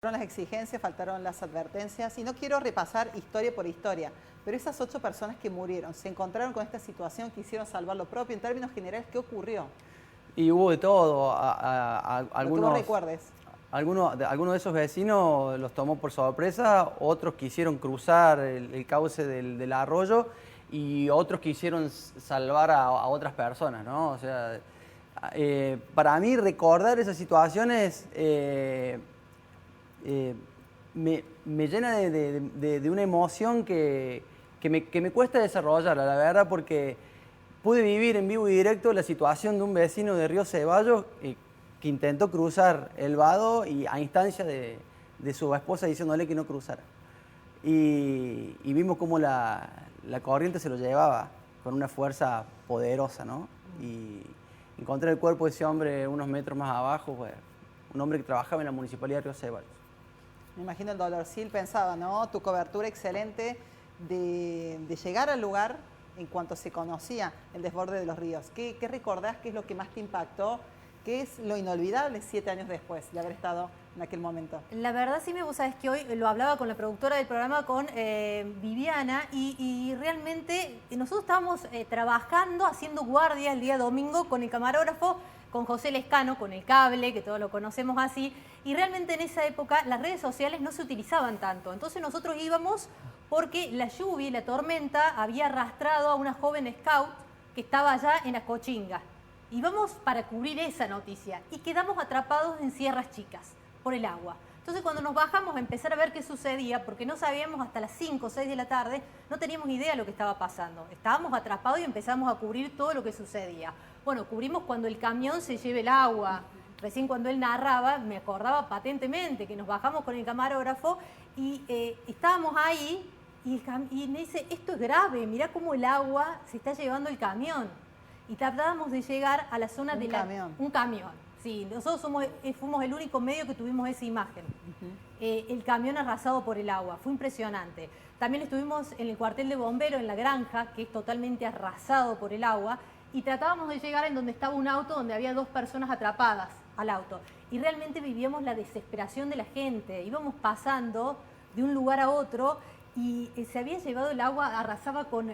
Faltaron las exigencias, faltaron las advertencias, y no quiero repasar historia por historia, pero esas 8 personas que murieron, se encontraron con esta situación, quisieron salvar lo propio. En términos generales, ¿qué ocurrió? Y hubo de todo. Algunos recuerdes. Algunos de esos vecinos los tomó por sorpresa, otros quisieron cruzar el cauce del arroyo y otros quisieron salvar a otras personas, ¿no? O sea, para mí recordar esas situaciones me llena de una emoción que me cuesta desarrollarla, la verdad, porque pude vivir en vivo y directo la situación de un vecino de Río Ceballos que intentó cruzar el vado y a instancia de su esposa diciéndole que no cruzara. Y vimos cómo la corriente se lo llevaba con una fuerza poderosa, ¿no? Y encontré el cuerpo de ese hombre unos metros más abajo, pues, un hombre que trabajaba en la Municipalidad de Río Ceballos. Me imagino el dolor. Sí, pensaba, ¿no? Tu cobertura excelente de llegar al lugar en cuanto se conocía el desborde de los ríos. ¿Qué recordás? ¿Qué es lo que más te impactó? ¿Qué es lo inolvidable 7 años después de haber estado en aquel momento? La verdad, sí, vos sabés que hoy lo hablaba con la productora del programa, con Viviana, y realmente nosotros estábamos trabajando, haciendo guardia el día domingo con el camarógrafo, con José Lescano, con el cable, que todos lo conocemos así, y realmente en esa época las redes sociales no se utilizaban tanto. Entonces nosotros íbamos porque la lluvia y la tormenta había arrastrado a una joven scout que estaba allá en Acochinga. Íbamos para cubrir esa noticia y quedamos atrapados en Sierras Chicas por el agua. Entonces cuando nos bajamos a empezar a ver qué sucedía, porque no sabíamos hasta las 5 o 6 de la tarde, no teníamos idea de lo que estaba pasando. Estábamos atrapados y empezamos a cubrir todo lo que sucedía. Bueno, cubrimos cuando el camión se lleve el agua. Recién cuando él narraba, me acordaba patentemente que nos bajamos con el camarógrafo y estábamos ahí y me dice, esto es grave, mirá cómo el agua se está llevando el camión. Y tratábamos de llegar a la zona de un camión. Sí, nosotros fuimos el único medio que tuvimos esa imagen. El camión arrasado por el agua, fue impresionante. También estuvimos en el cuartel de bomberos, en la granja, que es totalmente arrasado por el agua, y tratábamos de llegar en donde estaba un auto donde había 2 personas atrapadas al auto. Y realmente vivíamos la desesperación de la gente. Íbamos pasando de un lugar a otro y se había llevado el agua, arrasaba con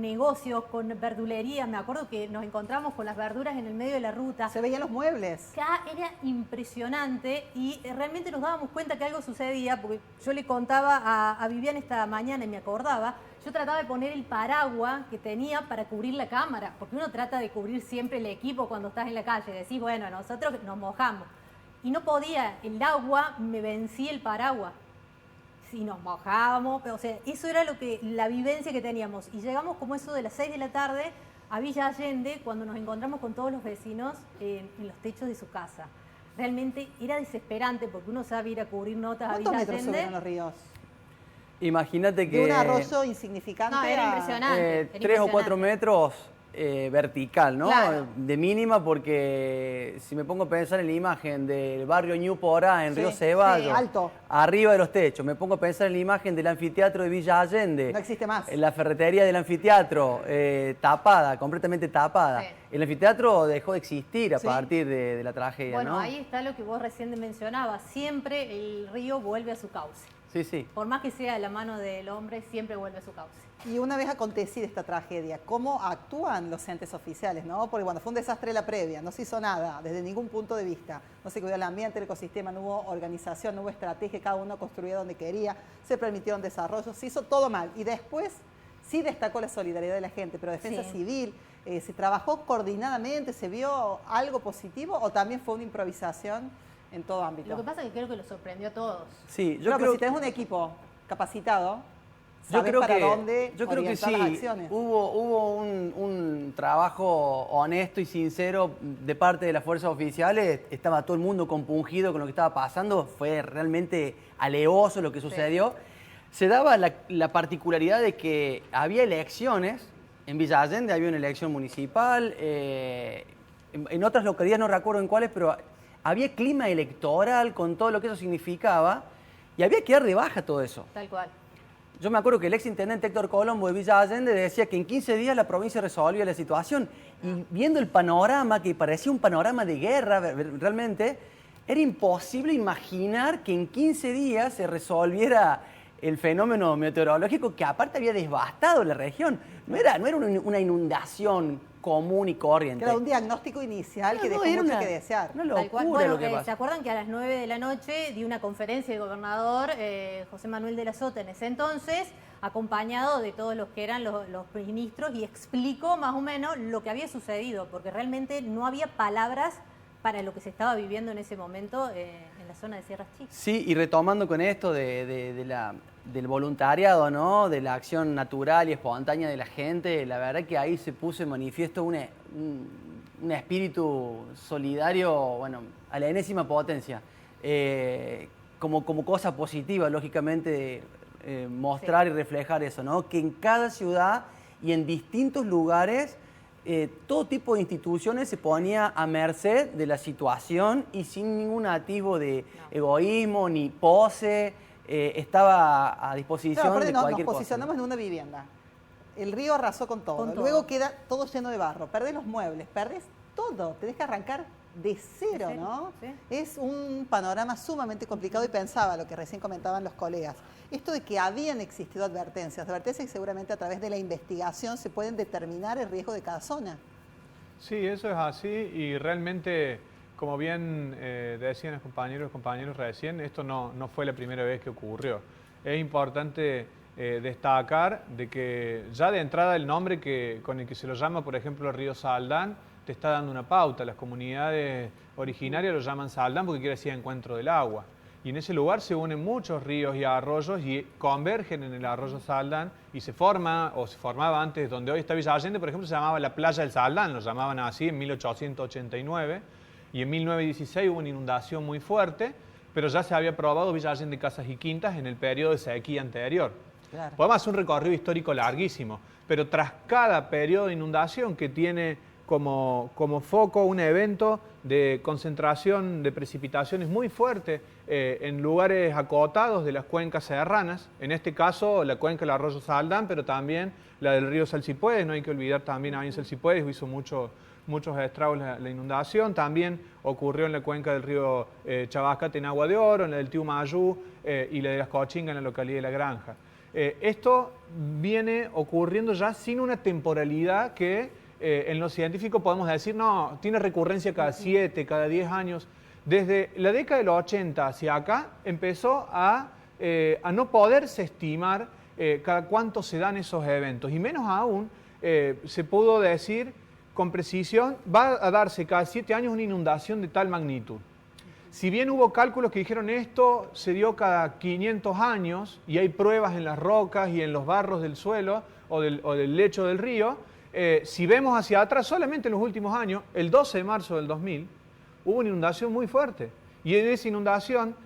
negocios, con verdulería. Me acuerdo que nos encontramos con las verduras en el medio de la ruta. Se veían los muebles. Ya era impresionante y realmente nos dábamos cuenta que algo sucedía, porque yo le contaba a Viviana esta mañana y me acordaba, yo trataba de poner el paraguas que tenía para cubrir la cámara, porque uno trata de cubrir siempre el equipo cuando estás en la calle, decís, bueno, nosotros nos mojamos. Y no podía, el agua me vencía el paraguas. Si nos mojábamos, pero, o sea, eso era la vivencia que teníamos. Y llegamos como eso de las 6 de la tarde a Villa Allende, cuando nos encontramos con todos los vecinos en los techos de su casa. Realmente era desesperante, porque uno sabe ir a cubrir notas a Villa Allende. ¿Cuántos metros subieron los ríos? Imagínate que... De un arroyo insignificante. No, era impresionante. 3 o 4 metros vertical, ¿no? Claro. De mínima, porque si me pongo a pensar en la imagen del barrio Ñu Porá en Río Ceballos, alto, arriba de los techos, me pongo a pensar en la imagen del anfiteatro de Villa Allende. No existe más. La ferretería del anfiteatro, tapada, completamente tapada. Sí. El anfiteatro dejó de existir a partir de la tragedia, bueno, ¿no? ahí está lo que vos recién mencionabas. Siempre el río vuelve a su cauce. Sí, sí. Por más que sea de la mano del hombre, siempre vuelve a su cauce. Y una vez acontecida esta tragedia, ¿cómo actúan los entes oficiales, no? Porque bueno, fue un desastre la previa, no se hizo nada desde ningún punto de vista. No se cuidó el ambiente, el ecosistema, no hubo organización, no hubo estrategia, cada uno construía donde quería, se permitieron desarrollos, se hizo todo mal. Y después sí destacó la solidaridad de la gente, pero Defensa Civil, ¿se trabajó coordinadamente? ¿Se vio algo positivo o también fue una improvisación en todo ámbito? Lo que pasa es que creo que lo sorprendió a todos. Sí, yo creo que si tenés un equipo capacitado, yo creo que sí, las acciones. Hubo un trabajo honesto y sincero de parte de las fuerzas oficiales. Estaba todo el mundo compungido con lo que estaba pasando. Fue realmente alevoso lo que sucedió. Se daba la particularidad de que había elecciones. En Villa Allende había una elección municipal. En otras localidades, no recuerdo en cuáles, pero había clima electoral con todo lo que eso significaba. Y había que dar de baja todo eso. Tal cual. Yo me acuerdo que el exintendente Héctor Colombo de Villa Allende decía que en 15 días la provincia resolvía la situación. Y viendo el panorama, que parecía un panorama de guerra realmente, era imposible imaginar que en 15 días se resolviera el fenómeno meteorológico que aparte había devastado la región. No era una inundación común y corriente. Era un diagnóstico inicial que dejó mucho que desear. Una locura bueno, lo que pasó. ¿se acuerdan que a las 9 de la noche dio una conferencia el gobernador José Manuel de la Sota en ese entonces, acompañado de todos los que eran los ministros, y explicó más o menos lo que había sucedido, porque realmente no había palabras para lo que se estaba viviendo en ese momento en la zona de Sierras Chicas? Sí, y retomando con esto del voluntariado, ¿no? De la acción natural y espontánea de la gente, la verdad que ahí se puso en manifiesto un espíritu solidario, bueno, a la enésima potencia. Como cosa positiva, lógicamente, mostrar y reflejar eso, ¿no? Que en cada ciudad y en distintos lugares todo tipo de instituciones se ponía a merced de la situación y sin ningún atisbo de egoísmo ni pose, estaba a disposición de cualquier nos cosa. posicionamos en una vivienda. El río arrasó con todo. Luego queda todo lleno de barro. Perdés los muebles, perdés todo. Tenés que arrancar de cero, ¿no? Sí. Es un panorama sumamente complicado y pensaba lo que recién comentaban los colegas. Esto de que habían existido advertencias que seguramente a través de la investigación se pueden determinar el riesgo de cada zona. Sí, eso es así y realmente, como bien decían los compañeros recién, esto no fue la primera vez que ocurrió. Es importante destacar de que ya de entrada el nombre con el que se lo llama, por ejemplo, el río Saldán, te está dando una pauta. Las comunidades originarias lo llaman Saldán porque quiere decir encuentro del agua. Y en ese lugar se unen muchos ríos y arroyos y convergen en el arroyo Saldán y se forma, o se formaba antes, donde hoy está Villa Allende, por ejemplo, se llamaba la Playa del Saldán, lo llamaban así en 1889, y en 1916 hubo una inundación muy fuerte, pero ya se había probado Villa Allende Casas y Quintas en el periodo de sequía anterior. Claro. Podemos hacer un recorrido histórico larguísimo, pero tras cada periodo de inundación que tiene como foco un evento de concentración de precipitaciones muy fuerte en lugares acotados de las cuencas serranas, en este caso la cuenca del arroyo Saldán, pero también la del río Salsipuedes, no hay que olvidar también ahí en Salsipuedes, hizo muchos estragos la inundación, también ocurrió en la cuenca del río Chabascate en Agua de Oro, en la del Tiumayú y la de las Cochingas en la localidad de La Granja. Esto viene ocurriendo ya sin una temporalidad que en lo científico podemos decir, no, tiene recurrencia cada 7, cada 10 años. Desde la década de los 80 hacia acá empezó a no poderse estimar cada cuánto se dan esos eventos. Y menos aún se pudo decir con precisión, va a darse cada 7 años una inundación de tal magnitud. Si bien hubo cálculos que dijeron esto se dio cada 500 años y hay pruebas en las rocas y en los barros del suelo o del lecho del río, si vemos hacia atrás, solamente en los últimos años, el 12 de marzo del 2000, hubo una inundación muy fuerte. Y en esa inundación,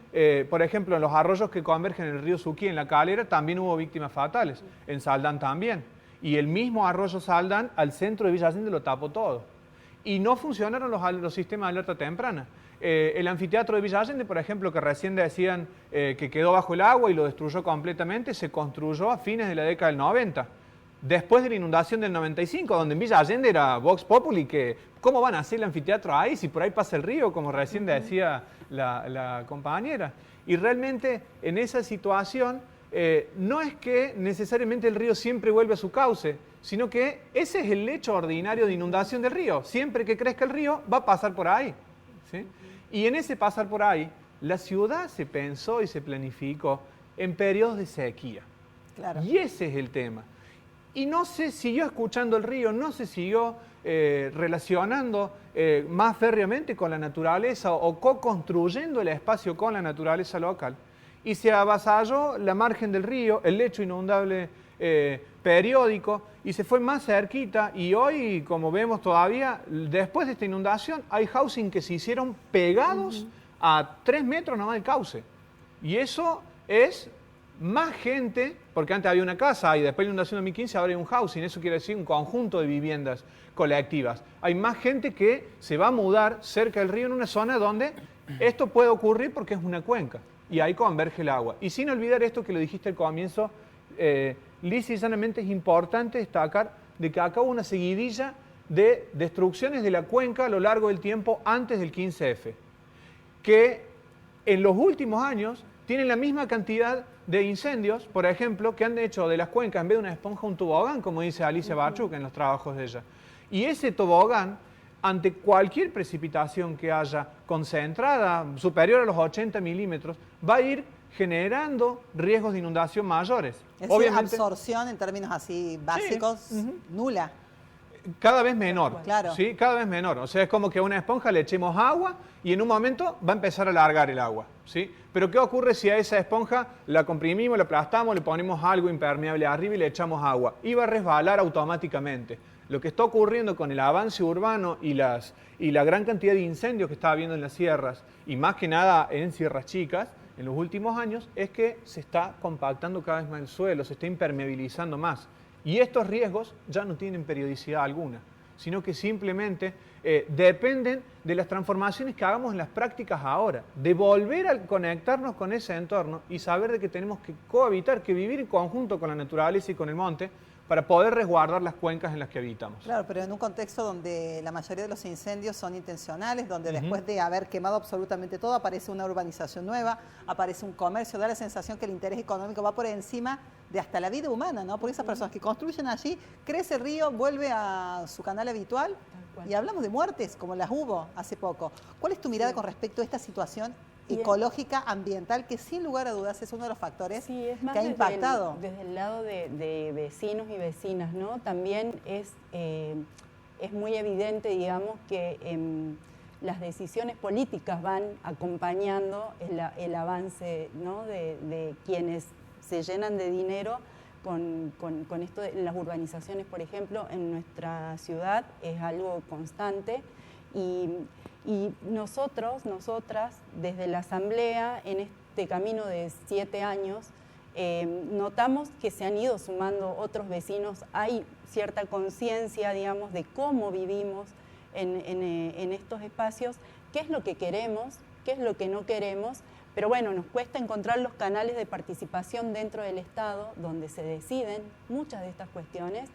por ejemplo, en los arroyos que convergen en el río Suquí, en La Calera, también hubo víctimas fatales. En Saldán también. Y el mismo arroyo Saldán, al centro de Villa Allende, lo tapó todo. Y no funcionaron los sistemas de alerta temprana. El anfiteatro de Villa Allende, por ejemplo, que recién decían que quedó bajo el agua y lo destruyó completamente, se construyó a fines de la década del 90. Después de la inundación del 95, donde en Villa Allende era Vox Populi, que ¿cómo van a hacer el anfiteatro ahí si por ahí pasa el río, como recién decía la compañera? Y realmente en esa situación no es que necesariamente el río siempre vuelve a su cauce, sino que ese es el lecho ordinario de inundación del río. Siempre que crezca el río va a pasar por ahí, ¿sí? Y en ese pasar por ahí, la ciudad se pensó y se planificó en periodos de sequía. Claro. Y ese es el tema. Y no se siguió escuchando el río, no se siguió relacionando más férreamente con la naturaleza o co-construyendo el espacio con la naturaleza local. Y se avasalló la margen del río, el lecho inundable periódico, y se fue más cerquita. Y hoy, como vemos todavía, después de esta inundación, hay housing que se hicieron pegados a 3 metros nomás del cauce. Y eso es más gente, porque antes había una casa y después de la inundación de 2015 ahora hay un housing, eso quiere decir un conjunto de viviendas colectivas. Hay más gente que se va a mudar cerca del río en una zona donde esto puede ocurrir porque es una cuenca y ahí converge el agua. Y sin olvidar esto que lo dijiste al comienzo, lisa y llanamente es importante destacar de que acá hubo una seguidilla de destrucciones de la cuenca a lo largo del tiempo antes del 15F. que en los últimos años tienen la misma cantidad de incendios, por ejemplo, que han hecho de las cuencas, en vez de una esponja, un tobogán, como dice Alicia Bachuk en los trabajos de ella. Y ese tobogán, ante cualquier precipitación que haya concentrada, superior a los 80 milímetros, va a ir generando riesgos de inundación mayores. Es decir, absorción en términos así básicos, sí, nula. Cada vez menor, claro. ¿sí? Cada vez menor. O sea, es como que a una esponja le echemos agua y en un momento va a empezar a largar el agua, ¿sí? Pero ¿qué ocurre si a esa esponja la comprimimos, la aplastamos, le ponemos algo impermeable arriba y le echamos agua? Y va a resbalar automáticamente. Lo que está ocurriendo con el avance urbano y la gran cantidad de incendios que está habiendo en las sierras, y más que nada en sierras chicas, en los últimos años, es que se está compactando cada vez más el suelo, se está impermeabilizando más. Y estos riesgos ya no tienen periodicidad alguna, sino que simplemente dependen de las transformaciones que hagamos en las prácticas ahora, de volver a conectarnos con ese entorno y saber de que tenemos que cohabitar, que vivir en conjunto con la naturaleza y con el monte para poder resguardar las cuencas en las que habitamos. Claro, pero en un contexto donde la mayoría de los incendios son intencionales, donde después de haber quemado absolutamente todo, aparece una urbanización nueva, aparece un comercio, da la sensación que el interés económico va por encima de hasta la vida humana, ¿no? Porque esas personas que construyen allí, crece el río, vuelve a su canal habitual y hablamos de muertes, como las hubo hace poco. ¿Cuál es tu mirada con respecto a esta situación ecológica, ambiental, que sin lugar a dudas es uno de los factores que ha impactado? Desde el lado de vecinos y vecinas, ¿no? También es muy evidente, digamos, que las decisiones políticas van acompañando el avance, ¿no? de quienes se llenan de dinero con esto en las urbanizaciones, por ejemplo, en nuestra ciudad es algo constante. Y nosotros, nosotras, desde la Asamblea, en este camino de 7 años, notamos que se han ido sumando otros vecinos. Hay cierta conciencia, digamos, de cómo vivimos en estos espacios, qué es lo que queremos, qué es lo que no queremos. Pero bueno, nos cuesta encontrar los canales de participación dentro del Estado donde se deciden muchas de estas cuestiones.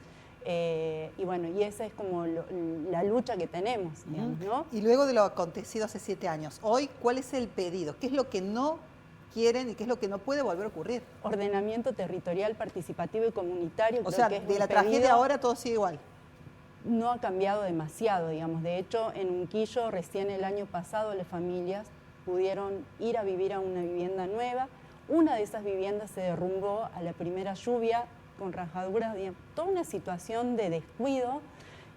Y bueno, y esa es como la lucha que tenemos, digamos, ¿no? Y luego de lo acontecido hace 7 años, hoy, ¿cuál es el pedido? ¿Qué es lo que no quieren y qué es lo que no puede volver a ocurrir? Ordenamiento territorial, participativo y comunitario. O sea, de la tragedia ahora todo sigue igual. No ha cambiado demasiado, digamos. De hecho, en Unquillo, recién el año pasado, las familias pudieron ir a vivir a una vivienda nueva. Una de esas viviendas se derrumbó a la primera lluvia, con rajaduras, toda una situación de descuido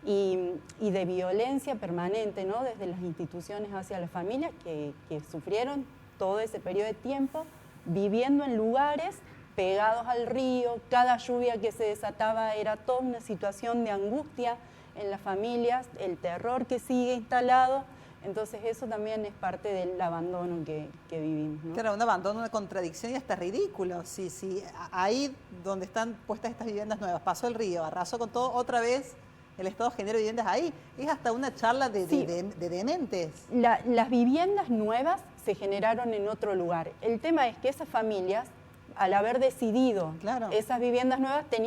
y de violencia permanente, ¿no? Desde las instituciones hacia las familias que sufrieron todo ese periodo de tiempo viviendo en lugares pegados al río. Cada lluvia que se desataba era toda una situación de angustia en las familias, el terror que sigue instalado. Entonces eso también es parte del abandono que vivimos, ¿no? Claro, un abandono, una contradicción y hasta ridículo. Sí, ahí donde están puestas estas viviendas nuevas, pasó el río, arrasó con todo, otra vez el Estado genera viviendas ahí. Es hasta una charla de dementes. Las viviendas nuevas se generaron en otro lugar. El tema es que esas familias, al haber decidido esas viviendas nuevas, tenían